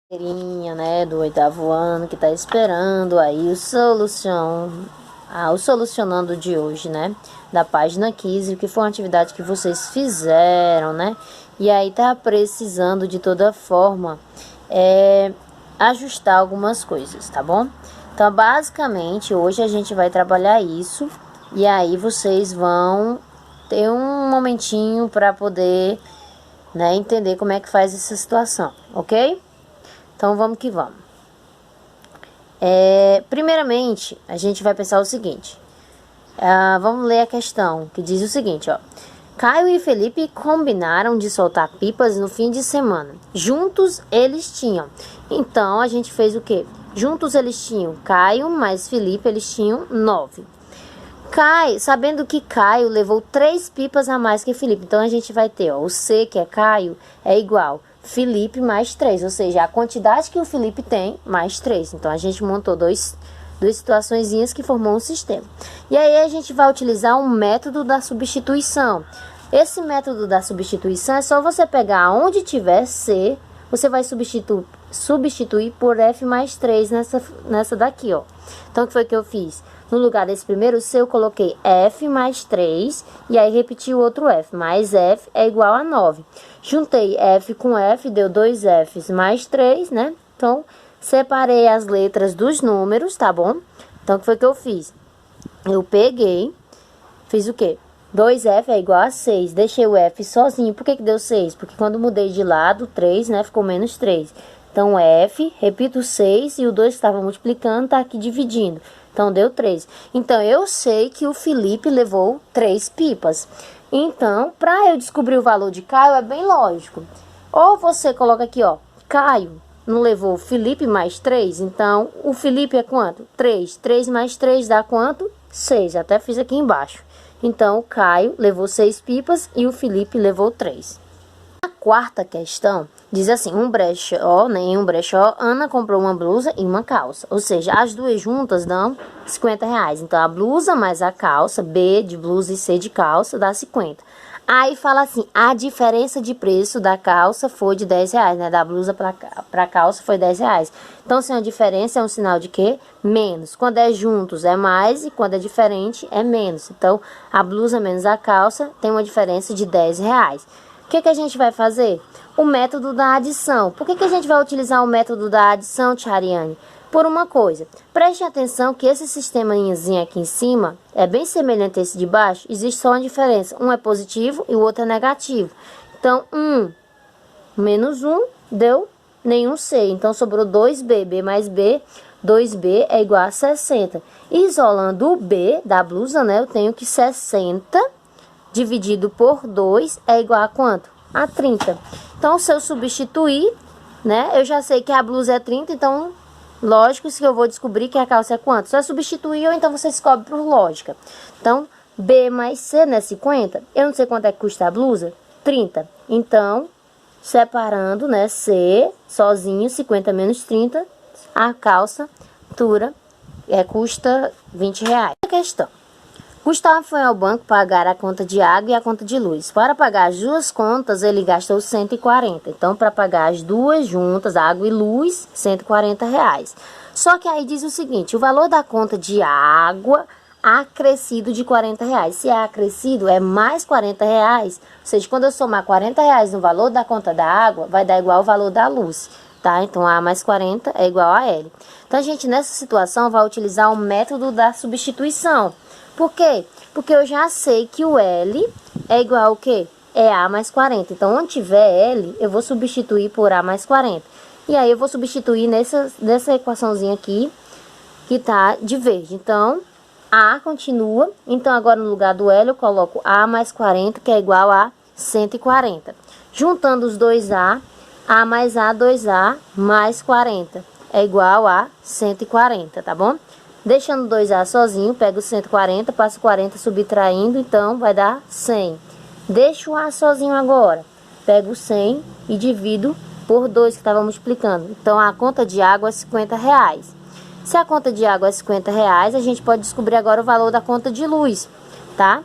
Né, do oitavo ano que tá esperando aí o solucionando de hoje, né, da página 15, que foi uma atividade que vocês fizeram, né, e aí tá precisando de toda forma ajustar algumas coisas, tá bom? Então, basicamente, hoje a gente vai trabalhar isso e aí vocês vão ter um momentinho para poder, né, entender como é que faz essa situação, ok? Então, vamos que vamos. Primeiramente, a gente vai pensar o seguinte. Vamos ler a questão, que diz o seguinte, ó. Caio e Felipe combinaram de soltar pipas no fim de semana. Juntos eles tinham. Então, a gente fez o quê? Juntos eles tinham Caio mais Felipe, eles tinham 9. Sabendo que Caio levou 3 pipas a mais que Felipe. Então, a gente vai ter, ó, o C, que é Caio, é igual Felipe mais 3, ou seja, a quantidade que o Felipe tem mais 3. Então, a gente montou duas situaçõezinhas que formou um sistema. E aí, a gente vai utilizar um método da substituição. Esse método da substituição é só você pegar onde tiver C, você vai substituir por F mais 3 nessa daqui, ó. Então, o que foi que eu fiz? No lugar desse primeiro C, eu coloquei F mais 3, e aí repeti o outro F, mais F é igual a 9. Juntei F com F, deu 2 Fs mais 3, né? Então, separei as letras dos números, tá bom? Então, o que foi que eu fiz? Eu peguei, fiz o quê? 2F é igual a 6, deixei o F sozinho. Por que deu 6? Porque quando mudei de lado, 3, né, ficou menos 3. Então, F, repito 6, e o 2 que estava multiplicando tá aqui dividindo. Então, deu 3. Então, eu sei que o Felipe levou 3 pipas. Então, para eu descobrir o valor de Caio, é bem lógico. Ou você coloca aqui, ó, Caio não levou o Felipe mais 3, então o Felipe é quanto? 3. 3 mais 3 dá quanto? 6. Até fiz aqui embaixo. Então, o Caio levou 6 pipas e o Felipe levou 3. A quarta questão diz assim, em um brechó, Ana comprou uma blusa e uma calça. Ou seja, as duas juntas dão R$50. Então, a blusa mais a calça, B de blusa e C de calça, dá 50. Aí fala assim, a diferença de preço da calça foi de R$10, né? Da blusa para calça foi R$10. Então, se a diferença é um sinal de quê? Menos. Quando é juntos é mais e quando é diferente é menos. Então, a blusa menos a calça tem uma diferença de R$10. O que a gente vai fazer? O método da adição. Por que a gente vai utilizar o método da adição, Tia Ariane? Por uma coisa, preste atenção que esse sistemazinho aqui em cima é bem semelhante a esse de baixo, existe só uma diferença. Um é positivo e o outro é negativo. Então, 1 menos 1 deu nenhum C. Então, sobrou 2B. B mais B, 2B é igual a 60. Isolando o B da blusa, né, eu tenho que 60 dividido por 2 é igual a quanto? A 30. Então, se eu substituir, né, eu já sei que a blusa é 30, então, lógico que eu vou descobrir que a calça é quanto? Só substituir ou então você descobre por lógica. Então, B mais C, né, 50. Eu não sei quanto é que custa a blusa? 30. Então, separando, né, C, sozinho, 50 menos 30, a calça custa R$20. A questão. Gustavo foi ao banco pagar a conta de água e a conta de luz. Para pagar as duas contas, ele gastou 140. Então, para pagar as duas juntas, água e luz, R$140. Só que aí diz o seguinte, o valor da conta de água acrescido de R$40. Se é acrescido, é mais R$40. Ou seja, quando eu somar R$40 no valor da conta da água, vai dar igual ao valor da luz. Tá? Então, A mais 40 é igual a L. Então, a gente, nessa situação, vai utilizar o método da substituição. Por quê? Porque eu já sei que o L é igual ao quê? É A mais 40. Então, onde tiver L, eu vou substituir por A mais 40. E aí, eu vou substituir nessa equaçãozinha aqui, que tá de verde. Então, A continua. Então, agora no lugar do L, eu coloco A mais 40, que é igual a 140. Juntando os dois A mais A, 2A mais 40. É igual a 140, tá bom? Deixando 2A sozinho, pego 140, passo 40 subtraindo, então vai dar 100. Deixo o A sozinho agora. Pego 100 e divido por 2 que estava multiplicando. Então, a conta de água é R$50. Se a conta de água é R$50, a gente pode descobrir agora o valor da conta de luz, tá?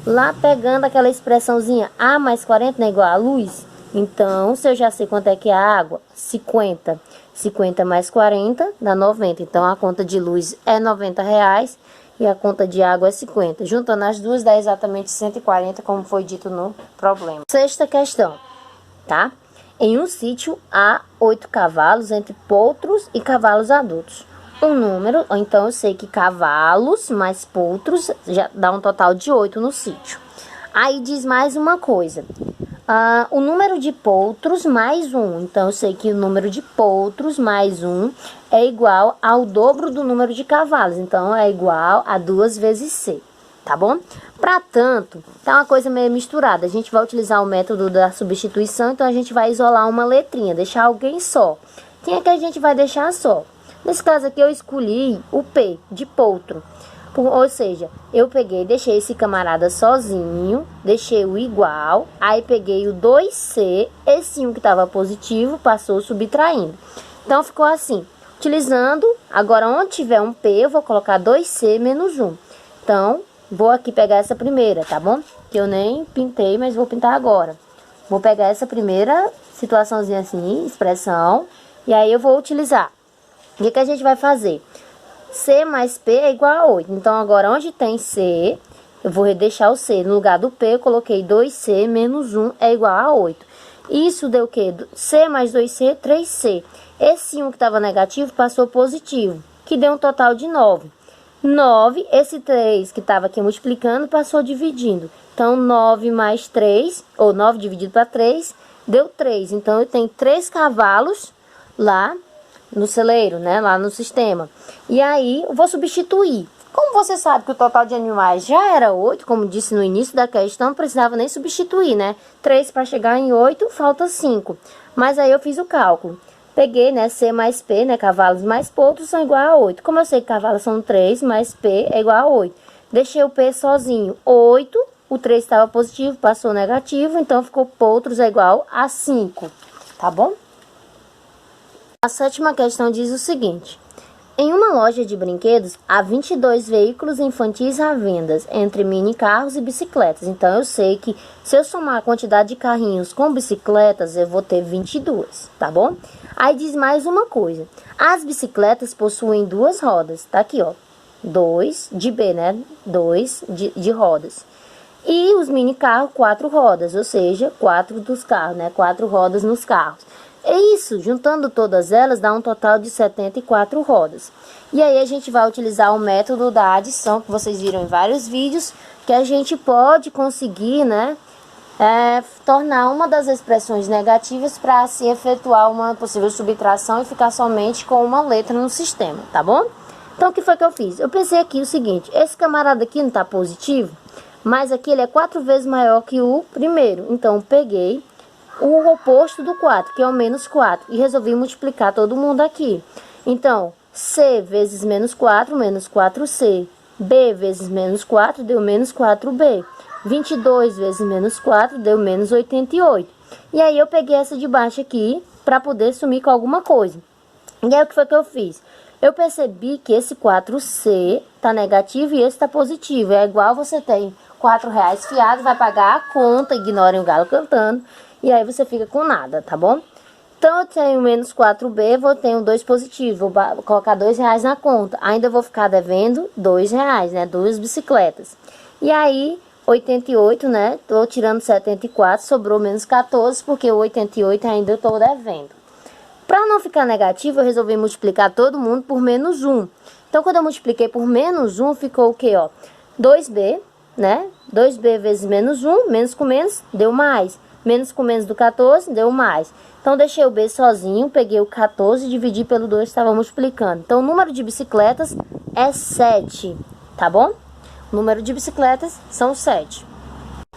Lá pegando aquela expressãozinha A mais 40 não é igual a luz, Então, se eu já sei quanto é que é a água, 50. 50 mais 40 dá 90. Então, a conta de luz é R$ 90 e a conta de água é 50. Juntando as duas dá exatamente 140, como foi dito no problema. Sexta questão, tá? Em um sítio há 8 cavalos entre potros e cavalos adultos. Um número, então eu sei que cavalos mais potros já dá um total de 8 no sítio. Aí diz mais uma coisa. O número de potros mais 1. Então, eu sei que o número de potros mais 1 é igual ao dobro do número de cavalos. Então, é igual a 2 vezes C, tá bom? Para tanto, tá uma coisa meio misturada. A gente vai utilizar o método da substituição, então a gente vai isolar uma letrinha, deixar alguém só. Quem é que a gente vai deixar só? Nesse caso aqui, eu escolhi o P, de potro. Ou seja, eu peguei, deixei esse camarada sozinho, deixei o igual, aí peguei o 2C, esse 1 que estava positivo, passou subtraindo. Então, ficou assim, utilizando, agora onde tiver um P, eu vou colocar 2C menos 1. Então, vou aqui pegar essa primeira, tá bom? Que eu nem pintei, mas vou pintar agora. Vou pegar essa primeira situaçãozinha assim, expressão, e aí eu vou utilizar. O que a gente vai fazer? C mais P é igual a 8. Então, agora, onde tem C, eu vou deixar o C. No lugar do P, eu coloquei 2C menos 1 é igual a 8. Isso deu o quê? C mais 2C, 3C. Esse 1 que estava negativo passou positivo, que deu um total de 9. 9, esse 3 que estava aqui multiplicando, passou dividindo. Então, 9 mais 3, ou 9 dividido para 3, deu 3. Então, eu tenho 3 cavalos lá no celeiro, né, lá no sistema. E aí, eu vou substituir. Como você sabe que o total de animais já era 8, como disse no início da questão, não precisava nem substituir, né? 3 para chegar em 8, falta 5. Mas aí eu fiz o cálculo. Peguei, né, C mais P, né, cavalos mais potros são igual a 8. Como eu sei que cavalos são 3, mais P é igual a 8. Deixei o P sozinho, 8. O 3 estava positivo, passou negativo, então ficou potros é igual a 5. Tá bom? A sétima questão diz o seguinte. Em uma loja de brinquedos, há 22 veículos infantis à venda, entre mini carros e bicicletas. Então, eu sei que se eu somar a quantidade de carrinhos com bicicletas, eu vou ter 22, tá bom? Aí diz mais uma coisa. As bicicletas possuem 2 rodas. Tá aqui, ó. 2 de B, né? 2 de rodas. E os mini carros, 4 rodas, ou seja, 4 dos carros, né? 4 rodas nos carros. É isso, juntando todas elas, dá um total de 74 rodas. E aí a gente vai utilizar o método da adição, que vocês viram em vários vídeos, que a gente pode conseguir, né, tornar uma das expressões negativas para assim efetuar uma possível subtração e ficar somente com uma letra no sistema, tá bom? Então, o que foi que eu fiz? Eu pensei aqui o seguinte, esse camarada aqui não está positivo, mas aqui ele é 4 vezes maior que o primeiro. Então, eu peguei o oposto do 4, que é o menos 4, e resolvi multiplicar todo mundo aqui. Então, C vezes menos 4, menos 4C. B vezes menos 4 deu menos 4B. 22 vezes menos 4 deu menos 88. E aí, eu peguei essa de baixo aqui, para poder sumir com alguma coisa. E aí, o que foi que eu fiz? Eu percebi que esse 4C tá negativo e esse tá positivo. É igual você tem R$ 4 fiado, vai pagar a conta, ignorem o galo cantando. E aí você fica com nada, tá bom? Então, eu tenho menos 4B, tenho 2 positivo, vou colocar R$ 2 na conta. Ainda vou ficar devendo R$ 2, né? 2 bicicletas. E aí, 88, né? Tô tirando 74, sobrou menos 14, porque o 88 ainda eu tô devendo. Para não ficar negativo, eu resolvi multiplicar todo mundo por menos 1. Então, quando eu multipliquei por menos 1, ficou o quê, ó? 2B, né? 2B vezes menos 1, menos com menos, deu mais. Menos com menos do 14, deu mais. Então, deixei o B sozinho, peguei o 14 e dividi pelo 2 que estava multiplicando. Então, o número de bicicletas é 7, tá bom? O número de bicicletas são 7.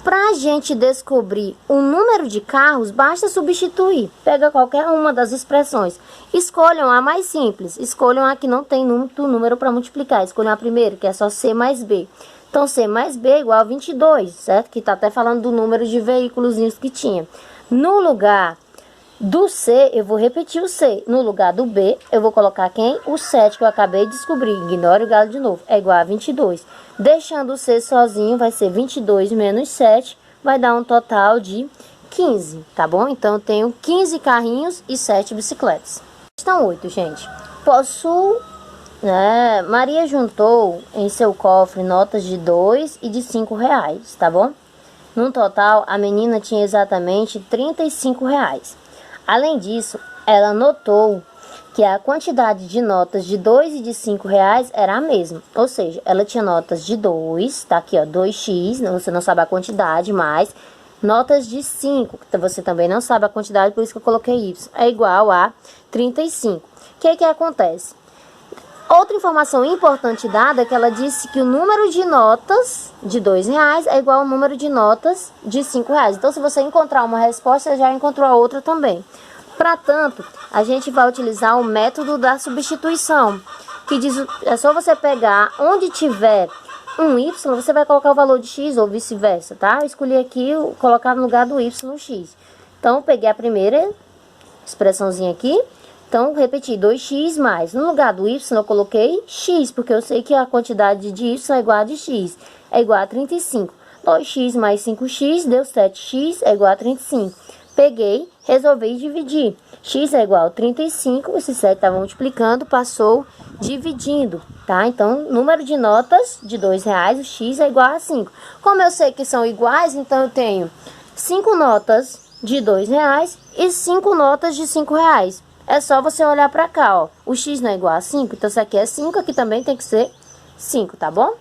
Para a gente descobrir o número de carros, basta substituir. Pega qualquer uma das expressões. Escolham a mais simples. Escolham a que não tem muito número para multiplicar. Escolham a primeira, que é só C mais B. Então, C mais B é igual a 22, certo? Que está até falando do número de veículos que tinha. No lugar do C, eu vou repetir o C. No lugar do B, eu vou colocar quem? O 7 que eu acabei de descobrir. Ignore o galo de novo. É igual a 22. Deixando o C sozinho, vai ser 22 menos 7. Vai dar um total de 15, tá bom? Então, eu tenho 15 carrinhos e 7 bicicletas. Questão 8, gente. Maria juntou em seu cofre notas de 2 e de 5 reais, tá bom? No total, a menina tinha exatamente 35 reais. Além disso, ela notou que a quantidade de notas de 2 e de 5 reais era a mesma. Ou seja, ela tinha notas de 2, tá aqui ó, 2x, você não sabe a quantidade, mas notas de 5, que você também não sabe a quantidade, por isso que eu coloquei y, é igual a 35. O que acontece? Outra informação importante dada é que ela disse que o número de notas de 2 reais é igual ao número de notas de 5 reais. Então, se você encontrar uma resposta, você já encontrou a outra também. Para tanto, a gente vai utilizar o método da substituição, que diz, é só você pegar onde tiver um y, você vai colocar o valor de x ou vice-versa, tá? Eu escolhi aqui colocar no lugar do y o x. Então, eu peguei a primeira expressãozinha aqui. Então, repeti, 2x mais. No lugar do y, eu coloquei x, porque eu sei que a quantidade de y é igual a de x. É igual a 35. 2x mais 5x deu 7x, é igual a 35. Peguei, resolvi dividir. X é igual a 35, esse 7 está multiplicando, passou dividindo, tá? Então, número de notas de 2 reais, o x é igual a 5. Como eu sei que são iguais, então eu tenho 5 notas de 2 reais e 5 notas de 5 reais. É só você olhar para cá, ó. O x não é igual a 5, então isso aqui é 5, aqui também tem que ser 5, tá bom?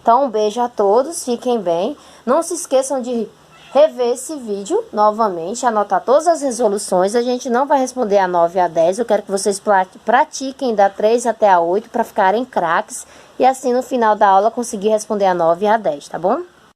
Então, um beijo a todos, fiquem bem. Não se esqueçam de rever esse vídeo novamente, anotar todas as resoluções. A gente não vai responder a 9 a 10, eu quero que vocês pratiquem da 3 até a 8 para ficarem craques. E assim, no final da aula, conseguir responder a 9 e a 10, tá bom?